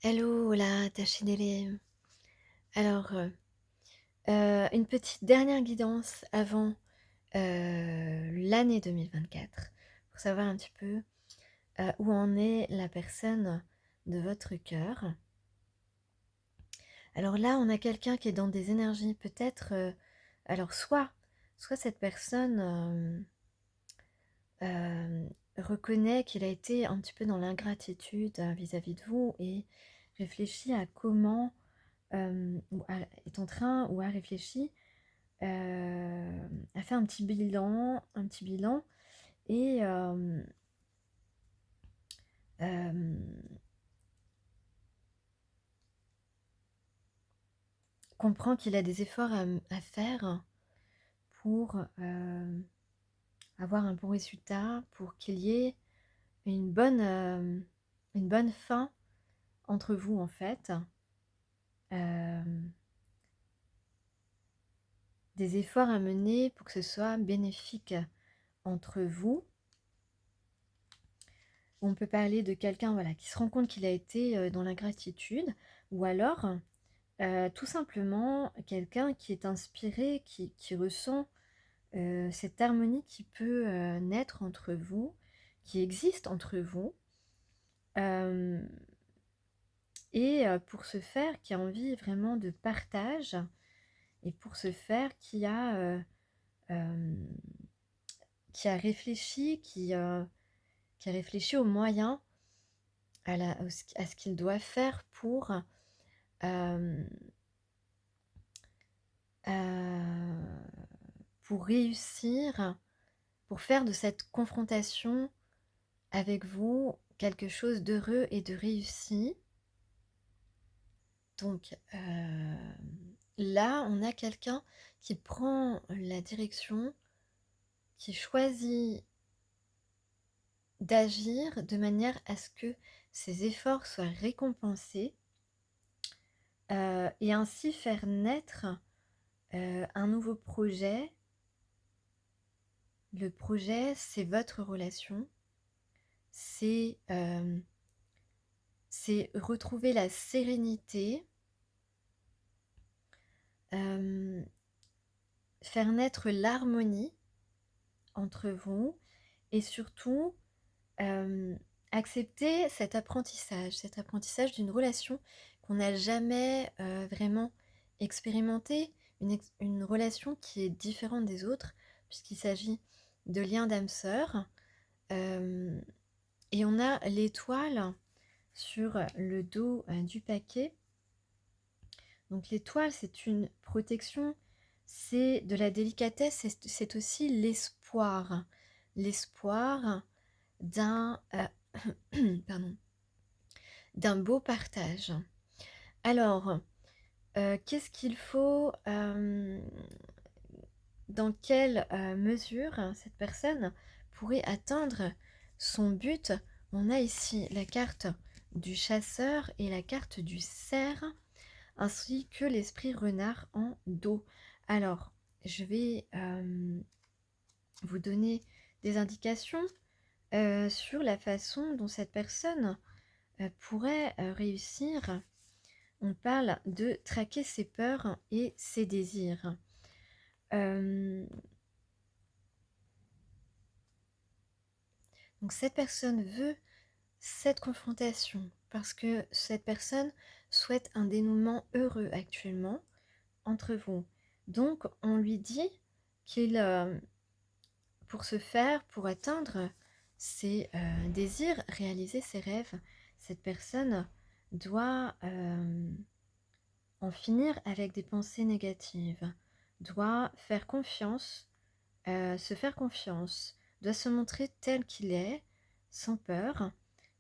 Hello, hola, Tachidele. Alors, une petite dernière guidance avant l'année 2024 pour savoir un petit peu où en est la personne de votre cœur. Alors là, on a quelqu'un qui est dans des énergies peut-être. Alors, soit cette personne reconnaît qu'il a été un petit peu dans l'ingratitude vis-à-vis de vous et réfléchit à comment est en train ou a réfléchi a fait un petit bilan et comprend qu'il a des efforts à faire pour avoir un bon résultat, pour qu'il y ait une bonne fin entre vous en fait. Euh, des efforts à mener pour que ce soit bénéfique entre vous. On peut parler de quelqu'un voilà, qui se rend compte qu'il a été dans l'ingratitude, ou alors tout simplement quelqu'un qui est inspiré, qui ressent cette harmonie qui peut naître entre vous, qui existe entre vous, euh, et pour ce faire, qui a envie vraiment de partage, et pour ce faire, euh, qui a réfléchi, qui a réfléchi aux moyens, à ce qu'il doit faire euh, euh, pour réussir, pour faire de cette confrontation avec vous quelque chose d'heureux et de réussi. Donc là, on a quelqu'un qui prend la direction, qui choisit d'agir de manière à ce que ses efforts soient récompensés et ainsi faire naître un nouveau projet. Le projet, c'est votre relation, c'est retrouver la sérénité, faire naître l'harmonie entre vous et surtout accepter cet apprentissage d'une relation qu'on n'a jamais vraiment expérimentée, une relation qui est différente des autres puisqu'il s'agit de liens d'âme sœur. Et on a l'étoile sur le dos du paquet. Donc l'étoile, c'est une protection, c'est de la délicatesse, c'est aussi l'espoir. L'espoir d'un pardon, d'un beau partage. Alors, qu'est-ce qu'il faut, dans quelle mesure cette personne pourrait atteindre son but? On a ici la carte du chasseur et la carte du cerf, ainsi que l'esprit renard en dos. Alors, je vais vous donner des indications sur la façon dont cette personne pourrait réussir. On parle de traquer ses peurs et ses désirs. Donc cette personne veut cette confrontation parce que cette personne souhaite un dénouement heureux actuellement entre vous. Donc on lui dit qu'il, pour ce faire, pour atteindre ses désirs, réaliser ses rêves, cette personne doit en finir avec des pensées négatives, doit faire confiance, se faire confiance, doit se montrer tel qu'il est, sans peur,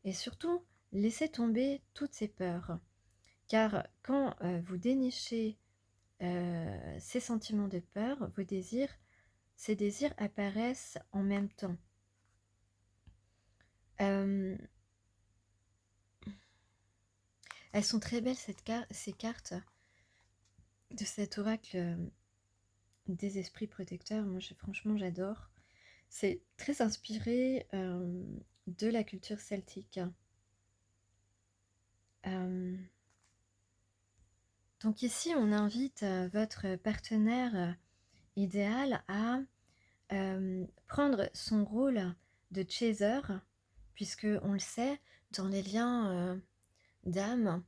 et surtout laisser tomber toutes ses peurs. Car quand vous dénichez ces sentiments de peur, ces désirs apparaissent en même temps. Elles sont très belles ces cartes de cet oracle des esprits protecteurs. Moi, franchement, j'adore. C'est très inspiré de la culture celtique. Donc ici, on invite votre partenaire idéal à prendre son rôle de chaser, puisque on le sait, dans les liens d'âme,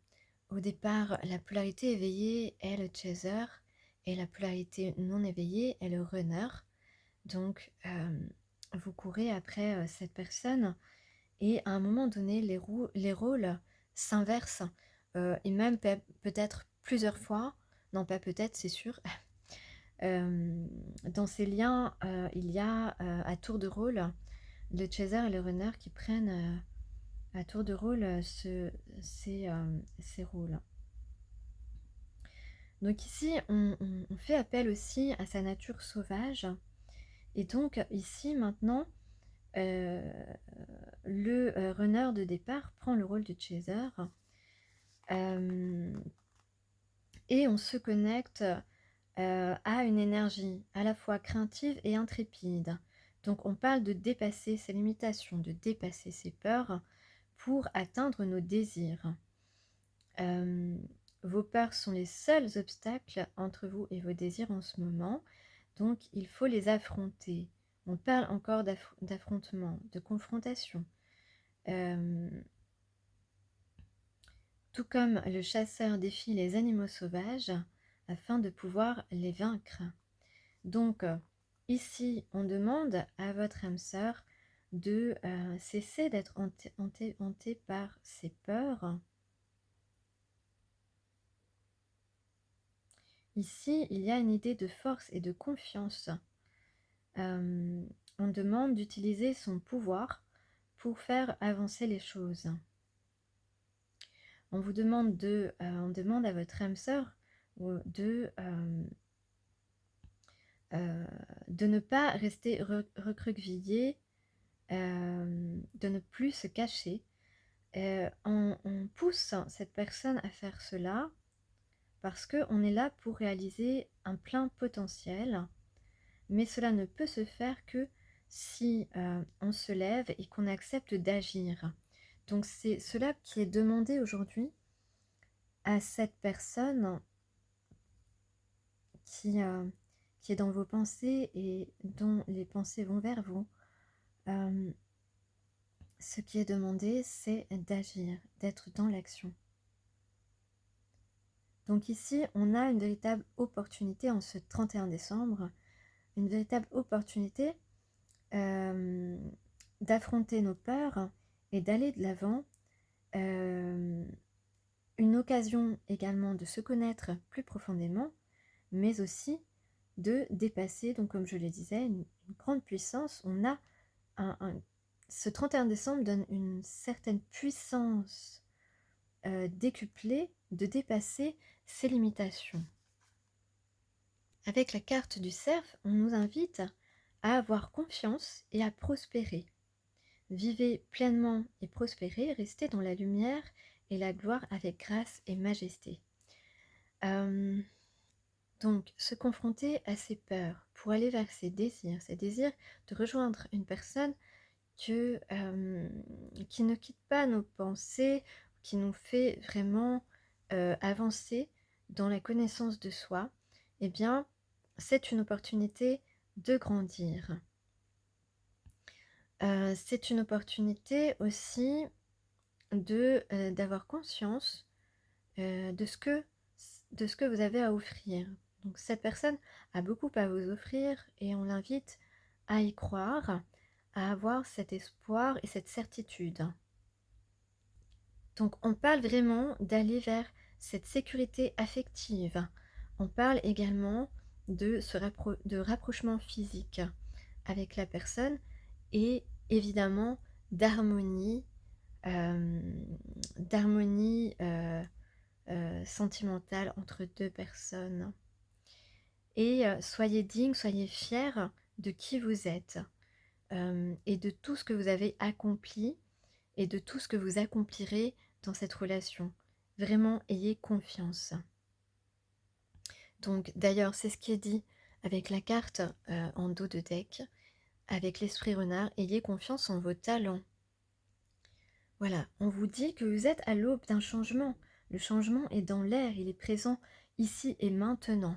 au départ, la polarité éveillée est le chaser et la polarité non éveillée est le runner. Donc, vous courez après cette personne et à un moment donné, les rôles s'inversent et même peut-être plusieurs fois. Non, pas peut-être, c'est sûr. Dans ces liens, il y a à tour de rôle le chaser et le runner qui prennent à tour de rôle ces rôles. Donc ici, on fait appel aussi à sa nature sauvage. Et donc ici, maintenant, le runner de départ prend le rôle du chaser. Et on se connecte à une énergie à la fois craintive et intrépide. Donc on parle de dépasser ses limitations, de dépasser ses peurs pour atteindre nos désirs. Vos peurs sont les seuls obstacles entre vous et vos désirs en ce moment, donc il faut les affronter. On parle encore d'affrontement, de confrontation. Tout comme le chasseur défie les animaux sauvages afin de pouvoir les vaincre. Donc, ici, on demande à votre âme sœur de cesser d'être hanté par ses peurs. Ici, il y a une idée de force et de confiance. On demande d'utiliser son pouvoir pour faire avancer les choses. On demande à votre âme sœur de ne pas rester recroquevillé, de ne plus se cacher. On pousse cette personne à faire cela parce qu'on est là pour réaliser un plein potentiel, mais cela ne peut se faire que si on se lève et qu'on accepte d'agir. Donc c'est cela qui est demandé aujourd'hui à cette personne qui est dans vos pensées et dont les pensées vont vers vous. Ce qui est demandé, c'est d'agir, d'être dans l'action. Donc ici, on a une véritable opportunité en ce 31 décembre, une véritable opportunité d'affronter nos peurs et d'aller de l'avant. Une occasion également de se connaître plus profondément, mais aussi de dépasser, donc comme je le disais, une grande puissance. On a ce 31 décembre donne une certaine puissance décuplée de dépasser ses limitations. Avec la carte du cerf, on nous invite à avoir confiance et à prospérer. Vivez pleinement et prospérez, restez dans la lumière et la gloire avec grâce et majesté. Donc, se confronter à ses peurs pour aller vers ses désirs de rejoindre une personne qui ne quitte pas nos pensées, qui nous fait vraiment avancer dans la connaissance de soi, eh bien, c'est une opportunité de grandir. C'est une opportunité aussi d'avoir conscience de ce que vous avez à offrir. Donc cette personne a beaucoup à vous offrir et on l'invite à y croire, à avoir cet espoir et cette certitude. Donc on parle vraiment d'aller vers cette sécurité affective. On parle également de rapprochement physique avec la personne et évidemment d'harmonie, sentimentale entre deux personnes. Et soyez digne, soyez fiers de qui vous êtes et de tout ce que vous avez accompli et de tout ce que vous accomplirez dans cette relation. Vraiment, ayez confiance. Donc d'ailleurs, c'est ce qui est dit avec la carte en dos de deck, avec l'esprit renard, ayez confiance en vos talents. Voilà, on vous dit que vous êtes à l'aube d'un changement. Le changement est dans l'air, il est présent, ici et maintenant.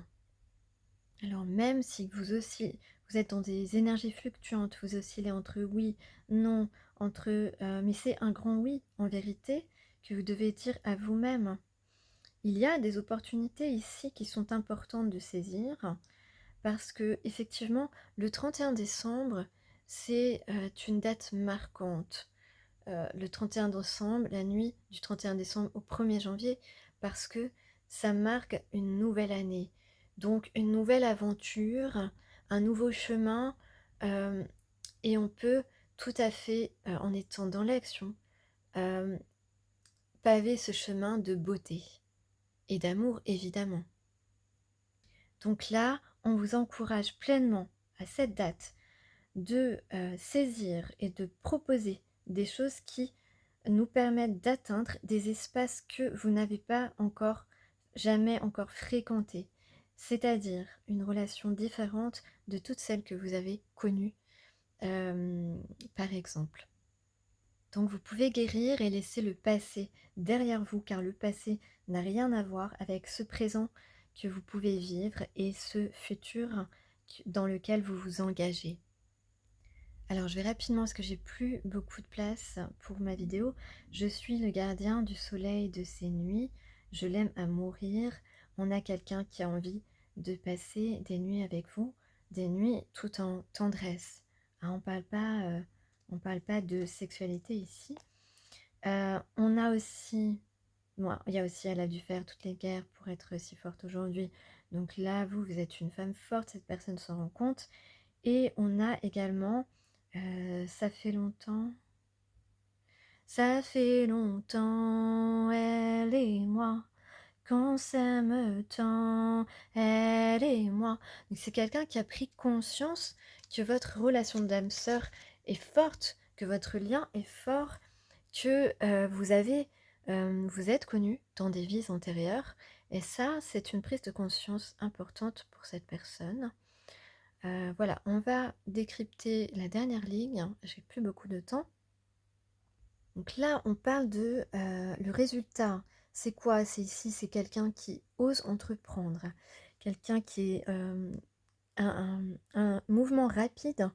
Alors même si vous êtes dans des énergies fluctuantes, vous oscillez entre oui, non, mais c'est un grand oui en vérité que vous devez dire à vous-même. Il y a des opportunités ici qui sont importantes de saisir parce que effectivement le 31 décembre c'est une date marquante. Le 31 décembre, la nuit du 31 décembre au 1er janvier, parce que ça marque une nouvelle année. Donc une nouvelle aventure, un nouveau chemin, euh, et on peut tout à fait, en étant dans l'action, euh, paver ce chemin de beauté et d'amour évidemment. Donc là, on vous encourage pleinement à cette date de saisir et de proposer des choses qui nous permettent d'atteindre des espaces que vous n'avez pas encore, jamais encore fréquentés. C'est-à-dire une relation différente de toutes celles que vous avez connues, par exemple. Donc vous pouvez guérir et laisser le passé derrière vous, car le passé n'a rien à voir avec ce présent que vous pouvez vivre et ce futur dans lequel vous vous engagez. Alors je vais rapidement parce que j'ai plus beaucoup de place pour ma vidéo. Je suis le gardien du soleil de ces nuits. Je l'aime à mourir. On a quelqu'un qui a envie de passer des nuits avec vous, des nuits tout en tendresse. Hein, on parle pas de sexualité ici. On a aussi, bon, il y a aussi, elle a dû faire toutes les guerres pour être si forte aujourd'hui. Donc là, vous êtes une femme forte, cette personne s'en rend compte. Et on a également, ça fait longtemps, elle et moi, qu'on s'aime tant, elle et moi. Donc c'est quelqu'un qui a pris conscience que votre relation d'âme sœur est forte, que votre lien est fort, que vous êtes connus dans des vies antérieures. Et ça, c'est une prise de conscience importante pour cette personne. Voilà, on va décrypter la dernière ligne, j'ai plus beaucoup de temps. Donc là, on parle de le résultat. C'est quoi? C'est ici, c'est quelqu'un qui ose entreprendre, quelqu'un qui est un mouvement rapide,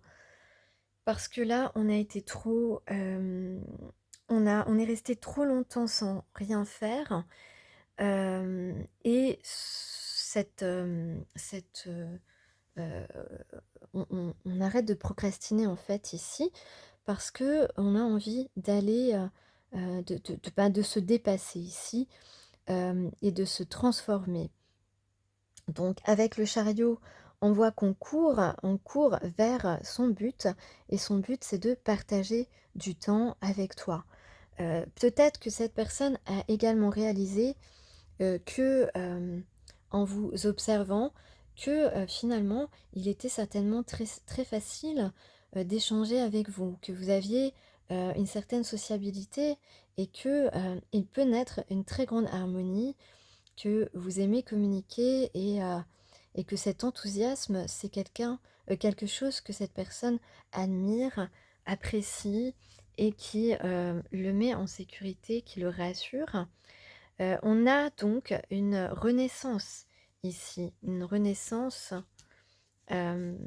parce que là, on a été trop, on est resté trop longtemps sans rien faire, et euh, on arrête de procrastiner en fait ici parce que on a envie d'aller, de se dépasser ici, et de se transformer. Donc avec le chariot, on voit on court vers son but, et son but c'est de partager du temps avec toi. Peut-être que cette personne a également réalisé que en vous observant, que finalement il était certainement très, très facile d'échanger avec vous, que vous aviez une certaine sociabilité, et que il peut naître une très grande harmonie, que vous aimez communiquer, et que cet enthousiasme c'est quelque chose que cette personne admire, apprécie, et qui le met en sécurité, qui le rassure. On a donc une renaissance ici, une renaissance, euh,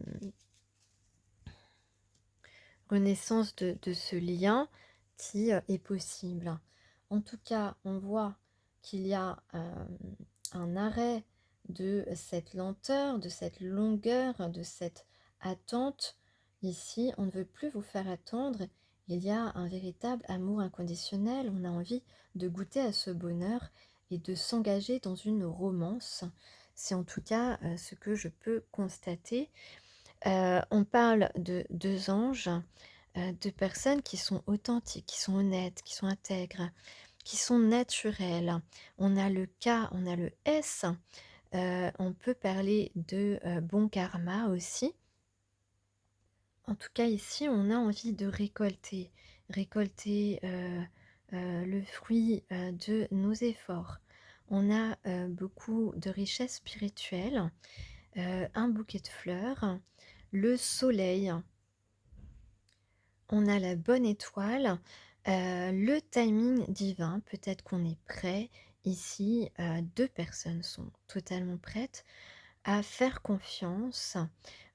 renaissance de ce lien qui est possible. En tout cas, on voit qu'il y a un arrêt de cette lenteur, de cette longueur, de cette attente. Ici, on ne veut plus vous faire attendre. Il y a un véritable amour inconditionnel. On a envie de goûter à ce bonheur et de s'engager dans une romance. C'est en tout cas ce que je peux constater. On parle de deux anges, de personnes qui sont authentiques, qui sont honnêtes, qui sont intègres, qui sont naturelles. On a le K, on a le S. On peut parler de bon karma aussi. En tout cas, ici, on a envie de récolter le fruit de nos efforts. On a beaucoup de richesses spirituelles, un bouquet de fleurs, le soleil, on a la bonne étoile, le timing divin, peut-être qu'on est prêt, Ici, 2 personnes sont totalement prêtes à faire confiance.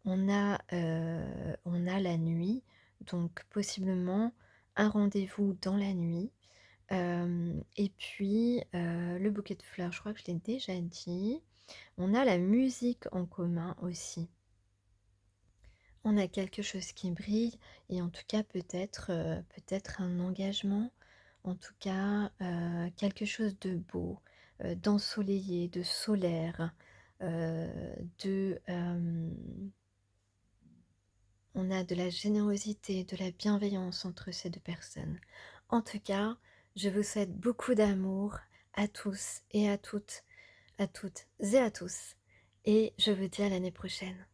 On a la nuit, donc possiblement un rendez-vous dans la nuit. Et puis, le bouquet de fleurs, je crois que je l'ai déjà dit. On a la musique en commun aussi. On a quelque chose qui brille et en tout cas peut-être un engagement, en tout cas, quelque chose de beau, d'ensoleillé, de solaire, de, on a de la générosité, de la bienveillance entre ces 2 personnes. En tout cas, je vous souhaite beaucoup d'amour à tous et à toutes et à tous et je vous dis à l'année prochaine.